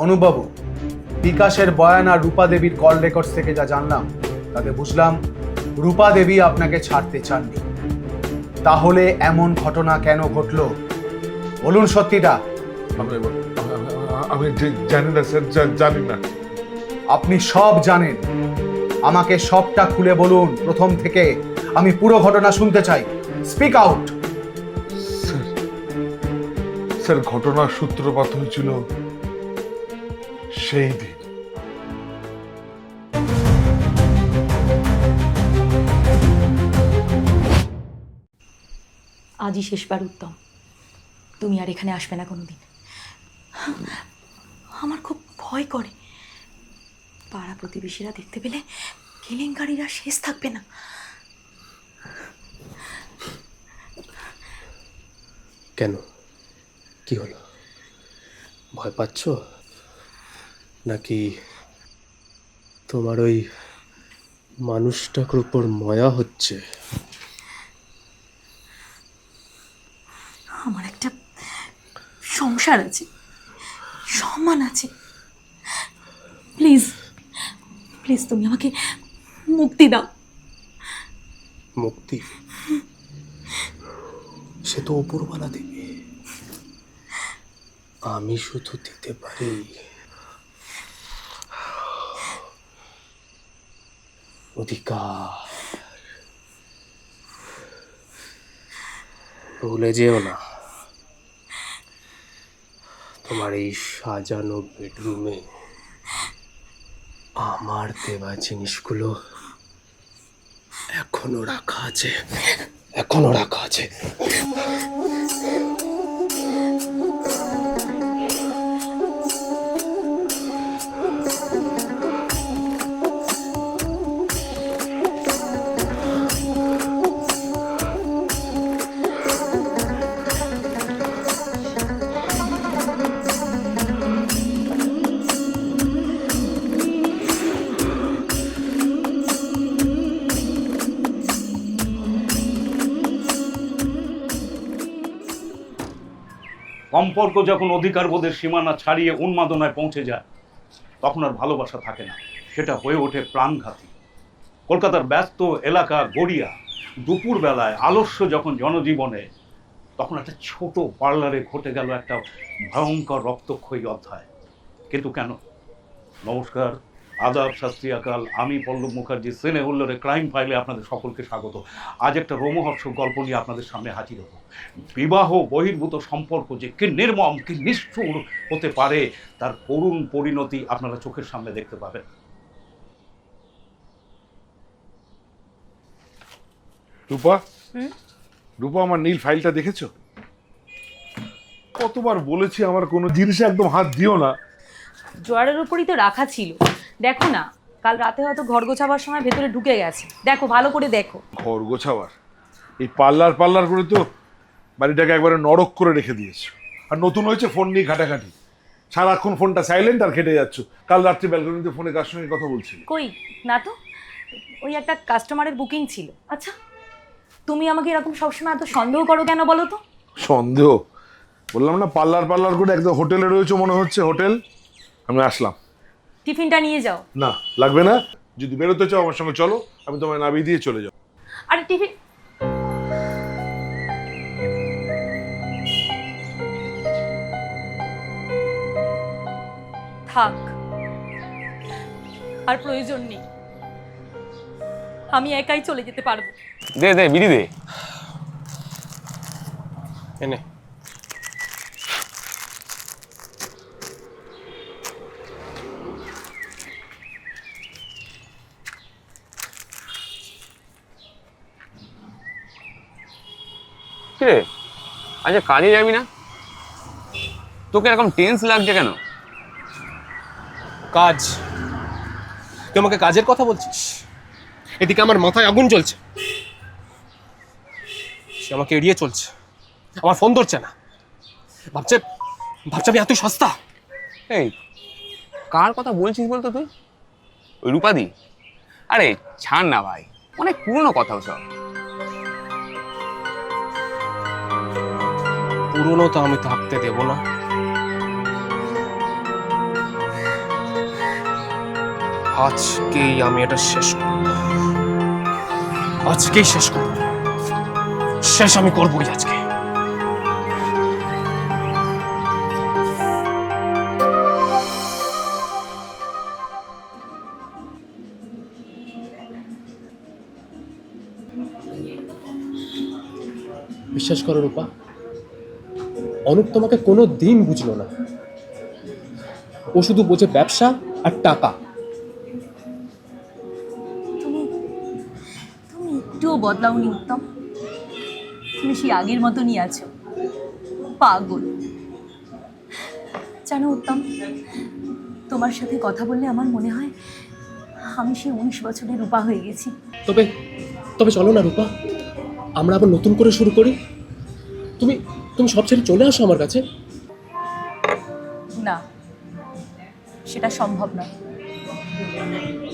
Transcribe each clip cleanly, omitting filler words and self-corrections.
অনুবাবু, বিকাশের বয়ান আর রূপা দেবীর কল রেকর্ডস থেকে যা জানলাম তাতে বুঝলাম রূপা দেবী আপনাকে ছাড়তে চাননি। তাহলে এমন ঘটনা কেন ঘটলো বলুন সত্যিটা। আমি ঠিক জানি না স্যার, জানি না। আপনি সব জানেন, আমাকে সবটা খুলে বলুন প্রথম থেকে। আমি পুরো ঘটনা শুনতে চাই। Speak out. স্যার, ঘটনার সূত্রপাত হয়েছিল সেই দিন। আজই শেষবার উত্তম, তুমি আর এখানে আসবে না কোনোদিন। আমার খুব ভয় করে, পাড়া প্রতিবেশীরা দেখতে পেলে কেলেঙ্কারিরা শেষ থাকবে না। কেন, কি হলো? ভয় পাচ্ছ নাকি তোমার ওই মানুষটার উপর মায়া হচ্ছে? আমার একটা সংসার আছে, সম্মান আছে। প্লিজ প্লিজ তুমি আমাকে মুক্তি দাও। মুক্তি সে তো উপরওয়ালা দেবে, আমি শুধু দিতে পারি অধিকার। ভুলে যেও না, তোমার এই সাজানো বেডরুমে আমার দেওয়া জিনিসগুলো এখনো রাখা আছে, এখনো রাখা আছে। সম্পর্ক যখন অধিকারবোধের সীমানা ছাড়িয়ে উন্মাদনায় পৌঁছে যায় তখন আর ভালোবাসা থাকে না, সেটা হয়ে ওঠে প্রাণঘাতী। কলকাতার ব্যস্ত এলাকা গড়িয়া দুপুর বেলায় আলস্য যখন জনজীবনে, তখন একটা ছোট পার্লারে ঘটে গেল একটা ভয়ঙ্কর রক্তক্ষয়ী অধ্যায়। কিন্তু কেন? নমস্কার, আদাব, সত শ্রী আকাল। আমি পল্লব মুখার্জি, সিনে হুল্লোড়ে ক্রাইম ফাইলে আপনাদের সকলকে স্বাগত। আজ একটা রোমহর্ষক গল্প নিয়ে আপনাদের সামনে হাজির হব। বিবাহ বহির্ভূত সম্পর্ক যে কি নির্মম, কি নিষ্ঠুর হতে পারে তার করুণ পরিণতি আপনারা চোখের সামনে দেখতে পাবেন। রূপা, রূপা, আমার নীল ফাইলটা দেখেছো? কতবার বলেছি আমার কোনো জিনিসে একদম হাত দিও না। ড্রয়ারের উপরই তো রাখা ছিল, দেখো না। কাল রাতে হয়তো ঘর গোছাবার সময় ভেতরে ঢুকে গেছে, দেখো, ভালো করে দেখো। ঘর গোছাবার এই পার্লার পার্লার করে তো বাড়িটাকে একবারে নরক করে রেখে দিয়েছো। আর নতুন হয়েছে ফোন নিয়ে ঘাটাঘাটি, সারাক্ষণ ফোনটা সাইলেন্ট আর খেটে যাচ্ছ। কাল রাত্রে ব্যালকনিতে ফোনে কার সঙ্গে কথা বলছিলে? কই না তো, ওই একটা কাস্টমারের বুকিং ছিল। আচ্ছা, তুমি আমাকে এরকম সবসময় এত সন্দেহ করো কেন বলো তো? সন্দেহ? বললাম না পার্লার পার্লার করে একদম হোটেলে রয়েছে মনে হচ্ছে। হোটেল, আমি আসলাম। টিফিনটা নিয়ে যাও। না, লাগবে না। যদি বেরোতে চাও আমার সঙ্গে চলো, আমি তোমায় নামিয়ে দিয়ে চলে যাবো। আরে টিফিন থাক, আর প্রয়োজন নেই। আমি একাই চলে যেতে পারবো। দে দে বিড়ি দে। এনে কিরে, আচ্ছা কাজে যাবি না? তোকে এরকম টেন্স লাগছে কেন? কাজ? তুই আমাকে কাজের কথা বলছিস? এদিকে আমার মাথায় আগুন জ্বলছে, সে আমাকে এড়িয়ে চলছে, আমার ফোন ধরছে না। ভাবছে ভাবছে আমি এত সস্তা। এই কার কথা বলছিস বলতো তুই? ওই রূপাদি? আরে ছাড় না ভাই, অনেক পুরনো কথা ওসব। পুরনো তো আমি থাকতে দেব না। আজকেই আমি এটা শেষ করব, আজকেই শেষ করব, শেষ আমি করবই আজকে। বিশ্বাস করো রূপা, অনুপ তোমাকে কোনো দিন বুঝলো না। ও শুধু বোঝে ব্যবসা আর টাকা। তুমি তুমি একটুও বদলাওনি উত্তম, তুমি সেই আগের মতনই আছো, পাগল। জানো উত্তম, তোমার সাথে কথা বললে আমার মনে হয় আমি সেই 19 বছরের রূপা হয়ে গেছি। তবে তবে চলো না রূপা, আমরা আবার নতুন করে শুরু করি। তুমি তুমি সব ছেড়ে চলে আসো আমার কাছে। না, সেটা সম্ভব না।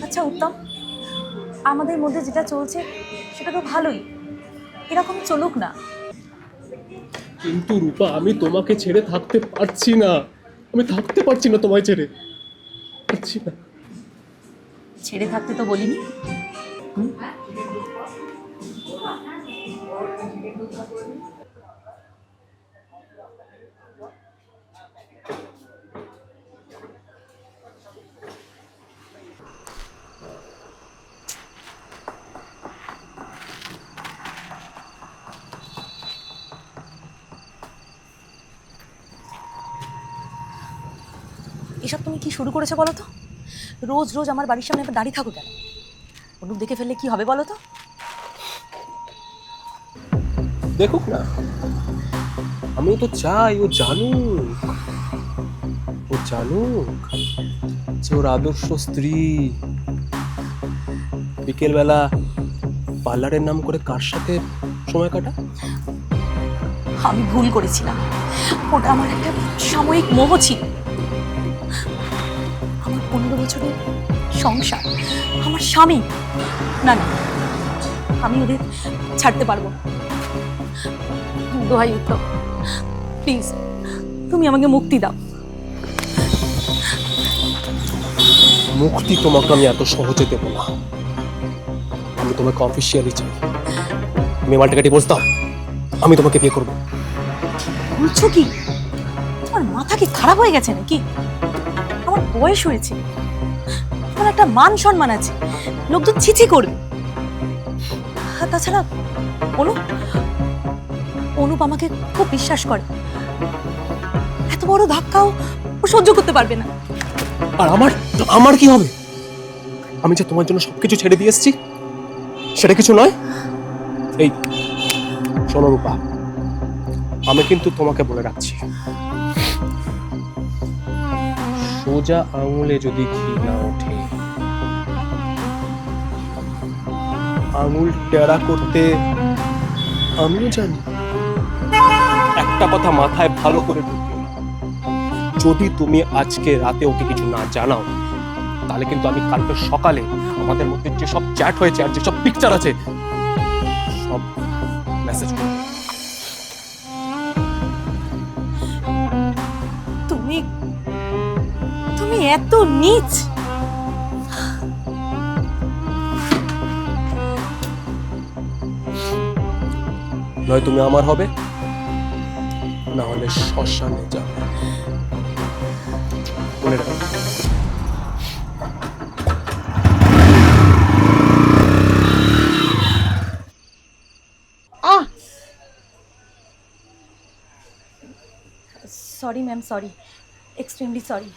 আচ্ছা উত্তম, আমাদের মধ্যে যেটা চলছে সেটা তো ভালোই, এরকম চলুক না। কিন্তু রূপা, আমি তোমাকে ছেড়ে থাকতে পারছি না, আমি থাকতে পারছি না তোমায় ছেড়ে, পারছি না। ছেড়ে থাকতে তো বলিনি। এসব তুমি কি শুরু করেছো বলো তো? রোজ রোজ আমার বাড়ির সামনে একবার দাঁড়িয়ে থাকো কেন? অনুপ দেখে ফেললে কি হবে বলো তো? দেখুক না, আমিও তো চাই ও জানুক, ও জানুক যে ওর আদর্শ স্ত্রী বিকেলবেলা পার্লারের নাম করে কার সাথে সময় কাটা। আমি ভুল করেছিলাম, ওটা আমার একটা সাময়িক মোহ ছিল। আমার 15 বছরের সংসার, আমার স্বামী, না না, আমি ওদের ছাড়তে পারবো না। দোহাই উত্তম, প্লিজ তুমি আমাকে মুক্তি দাও। মুক্তি তোমাকে আমি এত সহজে দেব না, আমি তোমাকে অফিসিয়ালি চাই। তুমি মালটাকে ডিভোর্স দাও, আমি তোমাকে বিয়ে করবো। বলছো কি? তোমার মাথা কি খারাপ হয়ে গেছে নাকি? আমার বয়স হয়েছে, আমার একটা মান সম্মান আছে, লোকজন ছিছি করবে। আর তাছাড়া অনুপ আমাকে খুব বিশ্বাস করে, এত বড় ধাক্কাও ও সহ্য করতে পারবে না। আর আমার আমার কি হবে? আমি যে তোমার জন্য সবকিছু ছেড়ে দিয়ে এসেছি, সেটা কিছু নয়? এই শোনো রূপা, আমি কিন্তু তোমাকে বলে রাখছি, সোজা আঙুলে যদি ঘি না ওঠে, আঙুল টেরা করতে আমিও জানি। একটা কথা মাথায় ভালো করে ঢুকিও, যদি তুমি আজকে রাতে ওকে কিছু না জানাও, তাহলে কিন্তু আমি কালকে সকালে আমাদের মধ্যে যে সব চ্যাট হয়েছে আর যে সব পিকচার আছে সব মেসেজ করব। তুমি তুমি এত নীচ! নয় তুমি আমার হবে, না হলে শ্মশানে যাবে, মনে রাখো। Sorry ma'am, sorry, extremely sorry.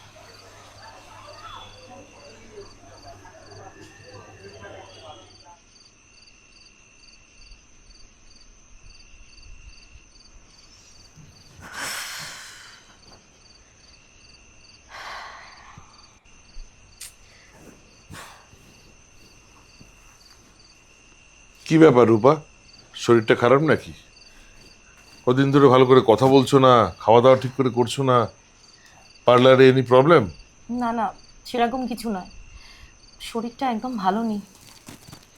কি ব্যাপার রূপা, শরীরটা খারাপ নাকি? কদিন ধরে ভালো করে কথা বলছো না, খাওয়া দাওয়া ঠিক করে করছো না, পার্লারে এনি প্রবলেম? না না, সেরকম কিছু নয়, শরীরটা একদম ভালো নেই,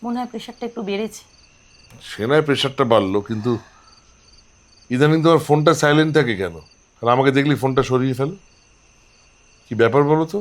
মনে হয় প্রেশারটা একটু বেড়েছে। সে নয় প্রেশারটা বাড়লো, কিন্তু ইদানিং তোমার ফোনটা সাইলেন্ট থাকে কেন? আর আমাকে দেখলি ফোনটা সরিয়ে ফেলো, কি ব্যাপার বলো তো?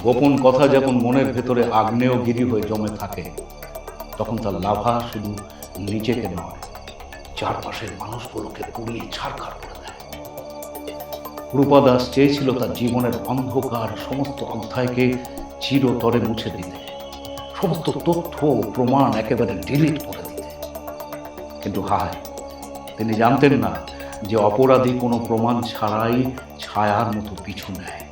গোপন কথা যখন মনের ভেতরে আগ্নেয়গিরি হয়ে জমে থাকে, তখন তার লাভা শুধু নিজেকে নয়, চারপাশের মানুষগুলোকে পুড়িয়ে ছারখার করে দেয়। রূপা দাস চেয়েছিল তার জীবনের অন্ধকার সমস্ত অধ্যায়কে চিরতরে মুছে দিতে, সমস্ত তথ্য প্রমাণ একেবারে ডিলিট করে দিতে। কিন্তু হায়, তিনি জানতেন না যে অপরাধী কোনো প্রমাণ ছাড়াই ছায়ার মতো পিছু নেয়।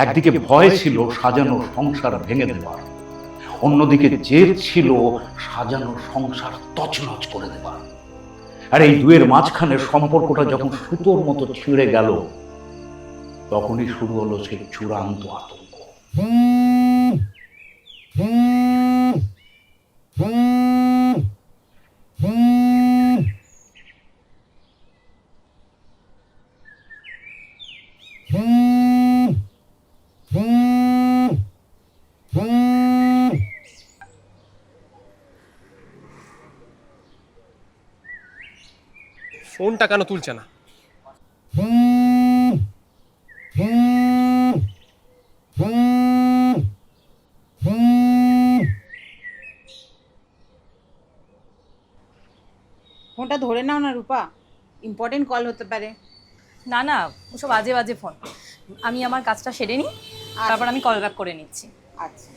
একদিকে ভয় ছিল সাজানো সংসার ভেঙে দেওয়ার, অন্যদিকে জেদ ছিল সাজানো সংসার তছনছ করে দেওয়ার। আর এই দুয়ের মাঝখানে সম্পর্কটা যখন সুতোর মতো ছিঁড়ে গেল, তখনই শুরু হলো সেই চূড়ান্ত আতঙ্ক। ফোনটা কেন তুলছে না? ফোনটা ধরে নাও না রূপা, ইম্পর্টেন্ট কল হতে পারে। না না, ওসব বাজে বাজে ফোন। আমি আমার কাজটা সেরে নিই, তারপর আমি কল ব্যাক করে নিচ্ছি। আচ্ছা।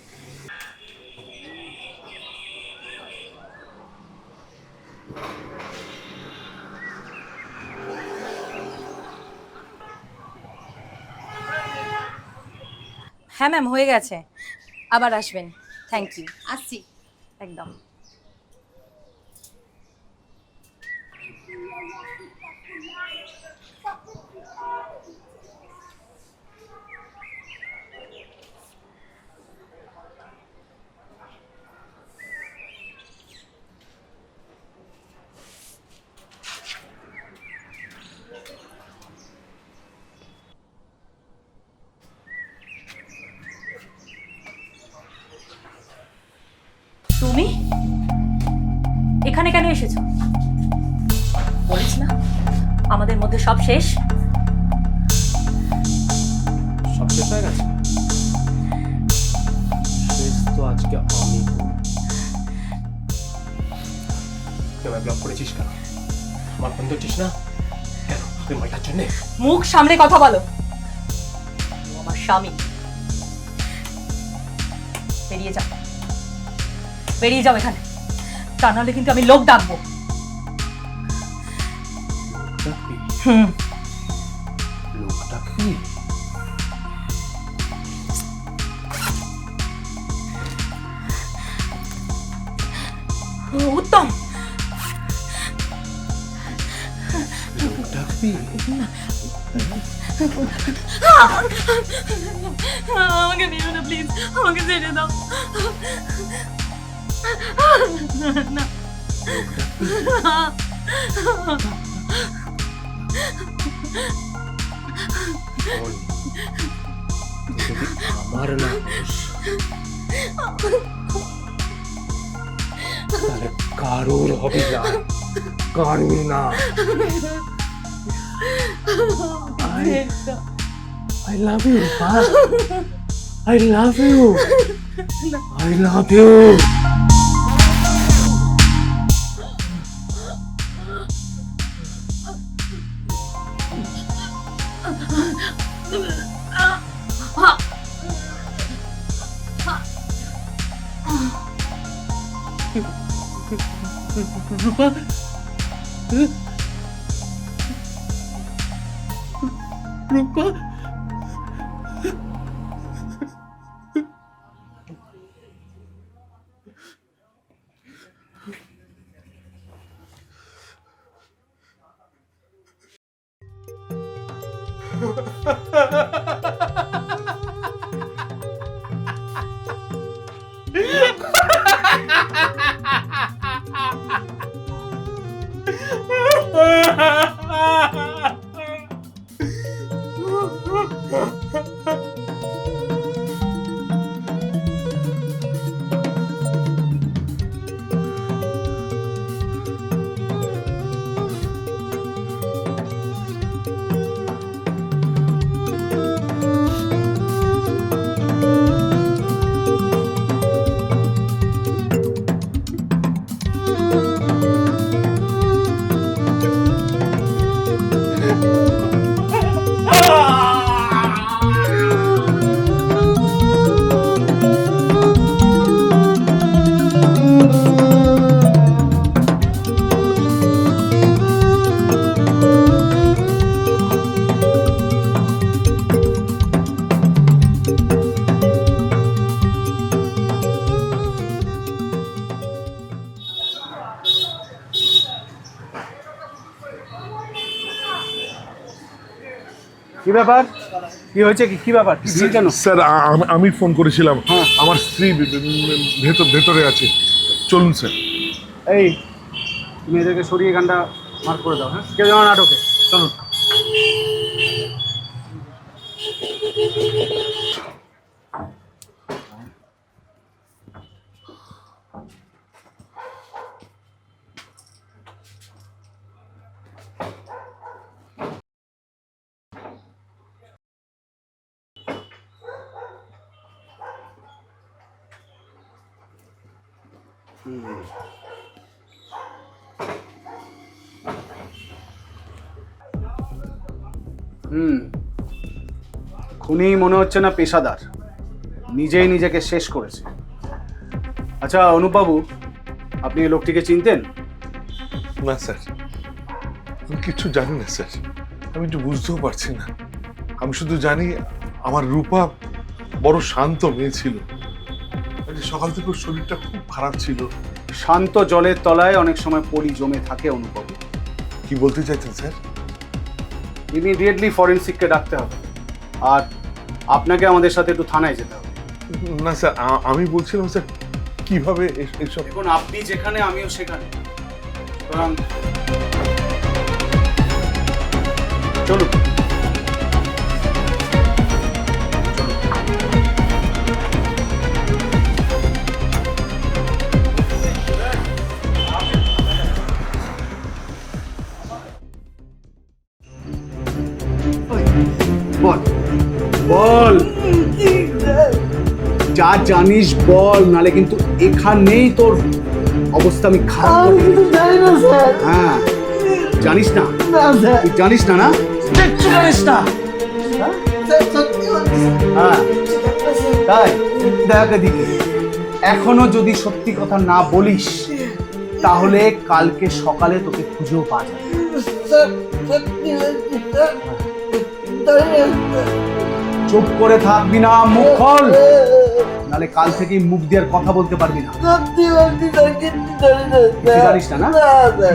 হ্যাঁ ম্যাম, হয়ে গেছে। আবার আসবেন। Thank you. আসছি। একদম। তুমি এখানে কেন এসেছো? বলেছি না আমাদের মধ্যে সব শেষ। সব শেষ হয়ে গেছে? শেষ তো আজকে আমি। কেউ ব্লক করেছিস কেন? আমার ফোন ধরছিস না কেন? তুই মাইটার জন্যে? মুখ সামনে কথা বলো। ও আমার স্বামী। বেরিয়ে যাও, বেরিয়ে যাও এখানে, তা নাহলে কিন্তু আমি লোক ডাকবো। লোক ডাকবি? উত্তম, লোক ডাকবি? আমাকে নিও না প্লিজ, আমাকে ছেড়ে দাও না। আমার না তাহলে কারোর হবে না, কারোর না। I love you, Rupa. I love you. I love you. Rupa. Rupa. কি ব্যাপার? কি হয়েছে? কি ব্যাপার? কি ভিড় কেন? স্যার আমি ফোন করেছিলাম। হ্যাঁ। আমার স্ত্রী ভেতরে আছে, চলুন স্যার। এই, তুমি এদেরকে সরিয়ে গানটা মার্ক করে দাও। হ্যাঁ, কেউ যেন নাটকে। চলুন। খুনি মনে হচ্ছে না পেশাদার, নিজেই নিজেকে শেষ করেছে। আচ্ছা অনুপবাবু, আপনি এই লোকটিকে চিনতেন? না স্যার, আমি কিচ্ছু জানি না স্যার, আমি একটু বুঝতেও পারছি না। আমি শুধু জানি আমার রূপা বড় শান্ত মেয়ে ছিল। আজ সকাল থেকে ওর শরীরটা খুব খারাপ ছিল। শান্ত জলের তলায় অনেক সময় পলি জমে থাকে অনুপবাবু। কি বলতে চাইছেন স্যার? ইমিডিয়েটলি ফরেনসিককে ডাকতে হবে, আর আপনাকে আমাদের সাথে একটু থানায় যেতে হবে। না স্যার, আমি বলছিলাম স্যার কিভাবে এসব। দেখুন, আপনি যেখানে আমিও সেখানে, সুতরাং চলুন। বল বল, যা জানিস বল, নালে কিন্তু এখানেই তোর অবস্থা আমি খারাপ করে দেব। হ্যাঁ, জানিস না? তুই জানিস না? না জানিস না? হ্যাঁ তাই দেখ এদিকে, এখনো যদি সত্যি কথা না বলিস তাহলে কালকে সকালে তোকে খুঁজেও পাওয়া যাবে। চুপ করে থাকবি না, মুখ খোল, নালে কাল থেকেই মুখ দিয়ে আর কথা বলতে পারবি না। কিছু জানিস না? না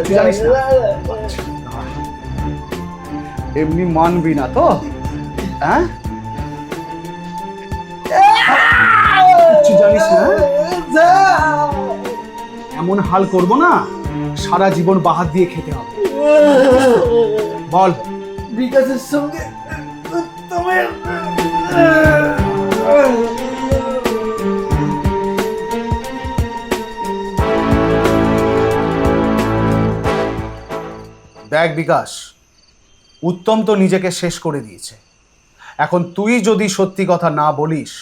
কিছু জানিস না? এমনি মানবি না তো? হ্যাঁ, কিছু জানিস না? এমন হাল করব না, সারা জীবন বাহাত দিয়ে খেতে হবে। বল। বিকাশের সঙ্গে উত্তমের দেখ বিকাশ, উত্তম তো নিজেকে শেষ করে দিয়েছে। এখন তুই যদি সত্যি কথা না বলিস,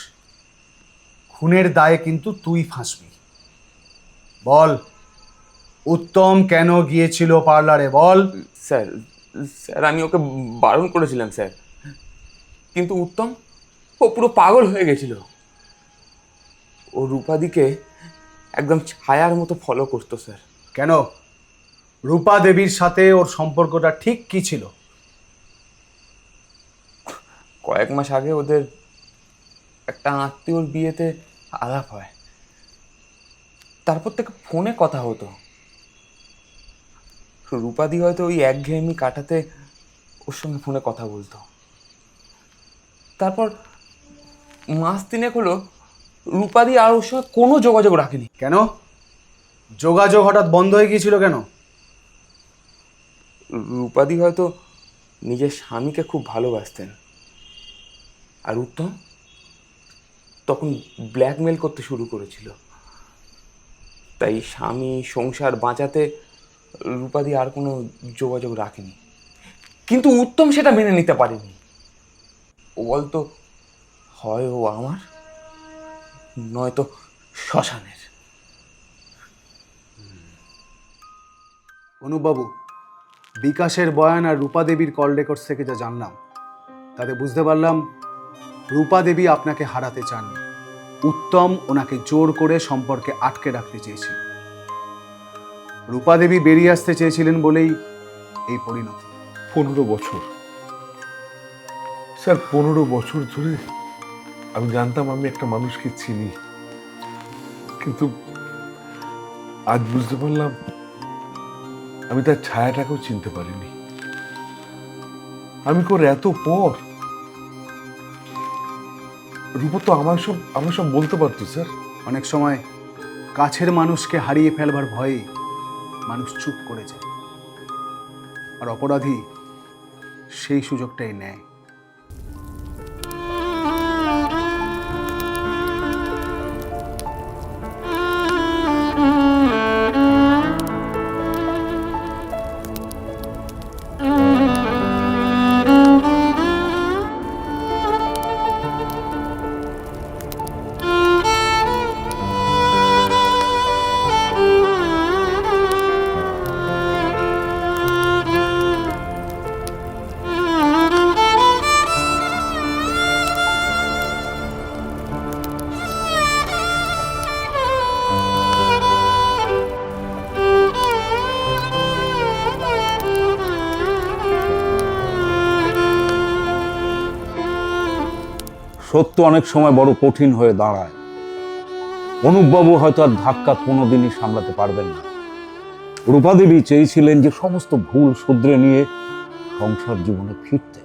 খুনের দায়ে কিন্তু তুই ফাঁসবি। বল, উত্তম কেন গিয়েছিল পার্লারে? বল। স্যার স্যার আমি ওকে বারণ করেছিলাম স্যার, কিন্তু উত্তম ও পুরো পাগল হয়ে গেছিল। ও রূপাদিকে একদম ছায়ার মতো ফলো করতো স্যার। কেন? রূপা দেবীর সাথে ওর সম্পর্কটা ঠিক কি ছিল? কয়েক মাস আগে ওদের একটা আত্মীয়র বিয়েতে আলাপ হয়, তারপর থেকে ফোনে কথা হতো। রূপাদি হয়তো ওই একঘেয়েমি কাটাতে ওর সঙ্গে ফোনে কথা বলতো। তারপর মাস তিনেক হলো রূপাদি আর ওর সঙ্গে কোনো যোগাযোগ রাখেনি। কেন যোগাযোগ হঠাৎ বন্ধ হয়ে গিয়েছিল কেন? রূপাদি হয়তো নিজের স্বামীকে খুব ভালোবাসতেন, আর উত্তম তখন ব্ল্যাকমেল করতে শুরু করেছিল। তাই স্বামী সংসার বাঁচাতে রূপাদি আর কোনো যোগাযোগ রাখেনি। কিন্তু উত্তম সেটা মেনে নিতে পারেনি। ও বলতো, হয় ও আমার, নয়তো শ্মশানের। অনুবাবু, বিকাশের বয়ান আর রূপা দেবীর কল রেকর্ডস থেকে যা জানলাম তাতে বুঝতে পারলাম রূপা দেবী আপনাকে হারাতে চাননি, উত্তম ওনাকে জোর করে সম্পর্কে আটকে রাখতে চেয়েছিল। রূপা দেবী বেরিয়ে আসতে চেয়েছিলেন বলেই এই পরিণতি। 15 বছর স্যার, 15 বছর ধরে আমি জানতাম আমি একটা মানুষকে চিনি, কিন্তু আজ বুঝতে পারলাম আমি তার ছায়াটাকেও চিনতে পারিনি। আমি করে এত পর রূপা তো আমার সব বলতে পারতো স্যার। অনেক সময় কাছের মানুষকে হারিয়ে ফেলবার ভয়ে মানুষ চুপ করে যায়, আর অপরাধী সেই সুযোগটাই নেয়। সত্য অনেক সময় বড় কঠিন হয়ে দাঁড়ায়। অনুপবাবু হয়তো আর ধাক্কা কোনোদিনই সামলাতে পারবেন না। রূপাদেবী চেয়েছিলেন যে সমস্ত ভুল শুধরে নিয়ে সংসার জীবনে ফিরতে,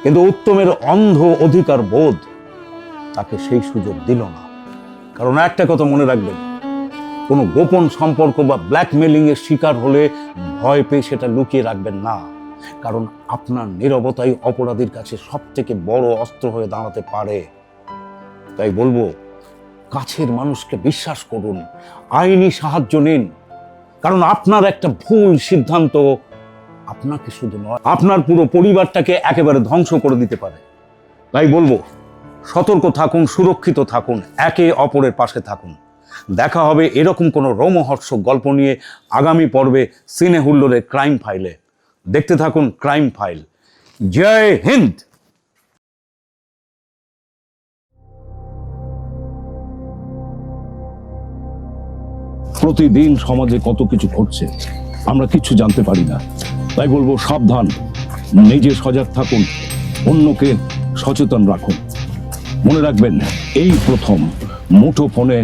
কিন্তু উত্তমের অন্ধ অধিকার বোধ তাকে সেই সুযোগ দিল না। কারণ একটা কথা মনে রাখবেন, কোনো গোপন সম্পর্ক বা ব্ল্যাকমেলিং এর শিকার হলে ভয় পেয়ে সেটা লুকিয়ে রাখবেন না, কারণ আপনার নীরবতাই অপরাধীর কাছে সব থেকে বড় অস্ত্র হয়ে দাঁড়াতে পারে। তাই বলবো, কাছের মানুষকে বিশ্বাস করুন, আইনি সাহায্য নিন, কারণ আপনার একটা ভুল সিদ্ধান্ত আপনাকে শুধু নয়, আপনার পুরো পরিবারটাকে একেবারে ধ্বংস করে দিতে পারে। তাই বলবো, সতর্ক থাকুন, সুরক্ষিত থাকুন, একে অপরের পাশে থাকুন। দেখা হবে এরকম কোনো রোমহর্ষক গল্প নিয়ে আগামী পর্বে সিনে হুল্লোড়ের ক্রাইম ফাইলে। দেখতে থাকুন ক্রাইম ফাইল। জয় হিন্দ। প্রতিদিন সমাজে কত কিছু ঘটছে, আমরা কিছু জানতে পারি না। তাই বলবো, সাবধান, নিজে সজাগ থাকুন, অন্যকে সচেতন রাখুন। মনে রাখবেন, এই প্রথম মুঠো ফোনে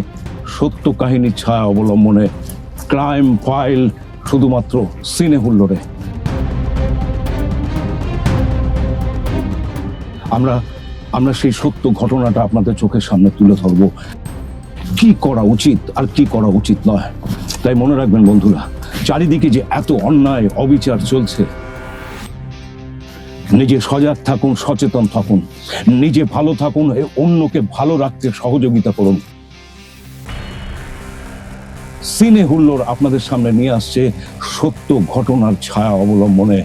সত্য কাহিনীর ছায়া অবলম্বনে ক্রাইম ফাইল, শুধুমাত্র সিনে হুল্লোড়ে। আমরা সেই সত্য ঘটনাটা আপনাদের চোখের সামনে তুলে ধরবো, কি করা উচিত আর কি করা উচিত নয়। তাই মনে রাখবেন বন্ধুরা, চারিদিকে যে এত অন্যায় অবিচার চলছে, নিজে সজাগ থাকুন, সচেতন থাকুন, নিজে ভালো থাকুন, অন্যকে ভালো রাখতে সহযোগিতা করুন। সিনে হুল্লোড় আপনাদের সামনে নিয়ে আসছে সত্য ঘটনার ছায়া অবলম্বনে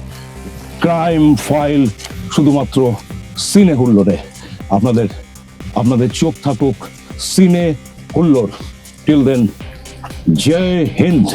ক্রাইম ফাইল, শুধুমাত্র সিনে হুল্লোড়ে। আপনাদের চোখ থাকুক সিনে হুল্লোড়। টিল দেন, জয় হিন্দ।